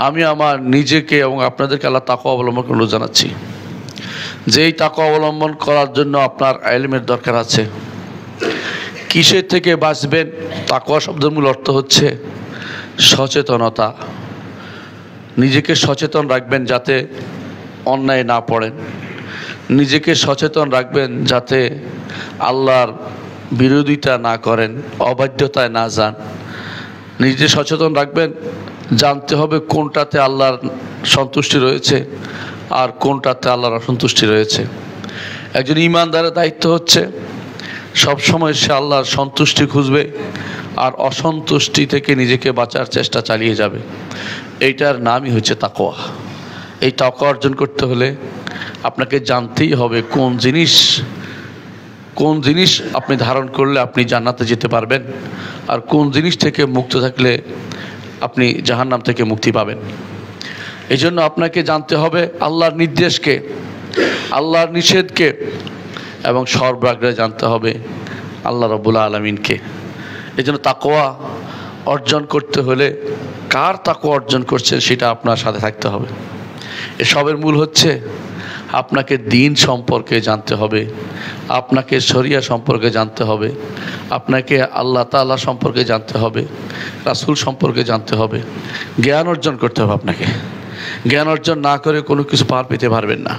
আমি আমার নিজেকে এবং আপনাদেরকে আল্লাহ তাকওয়া অবলম্বন অনুরোধ জানাচ্ছি যে এই তাকওয়া অবলম্বন করার জন্য আপনার ইলমের দরকার আছে। কিসের থেকে বাঁচবেন? তাকওয়া শব্দের মূল অর্থ হচ্ছে সচেতনতা। নিজেকে সচেতন রাখবেন যাতে অন্যায় না পড়েন, নিজেকে সচেতন রাখবেন যাতে আল্লাহর বিরোধিতা না করেন, অবাধ্যতায় না যান। নিজে সচেতন রাখবেন, জানতে হবে কোনটাতে আল্লাহর সন্তুষ্টি রয়েছে আর কোনটাতে আল্লাহর অসন্তুষ্টি রয়েছে। একজন ঈমানদারের দায়িত্ব হচ্ছে সবসময় সে আল্লাহর সন্তুষ্টি খুঁজবে আর অসন্তুষ্টি থেকে নিজেকে বাঁচার চেষ্টা চালিয়ে যাবে। এইটার নামই হচ্ছে তাকওয়া। এই তাকওয়া অর্জন করতে হলে আপনাকে জানতেই হবে কোন জিনিস আপনি ধারণ করলে আপনি জান্নাতে যেতে পারবেন আর কোন জিনিস থেকে মুক্ত থাকলে আপনি জাহান্নাম থেকে মুক্তি পাবেন। এই জন্য আপনাকে জানতে হবে আল্লাহর নির্দেশকে, আল্লাহর নিষেধকে, এবং সর্বাগ্রে জানতে হবে আল্লাহ রাব্বুল আলামিনকে। এই জন্য তাকওয়া অর্জন করতে হলে কার তাকওয়া অর্জন করছেন সেটা আপনার সাথে থাকতে হবে। এসবের মূল হচ্ছে আপনাকে দিন সম্পর্কে জানতে হবে, আপনাকে শরিয়া সম্পর্কে জানতে হবে, আপনাকে আল্লাহ তাআলা সম্পর্কে জানতে হবে, রাসূল সম্পর্কে জানতে হবে। জ্ঞান অর্জন করতে হবে আপনাকে। জ্ঞান অর্জন না করে কোনো কিছু পার পেতে পারবেন না।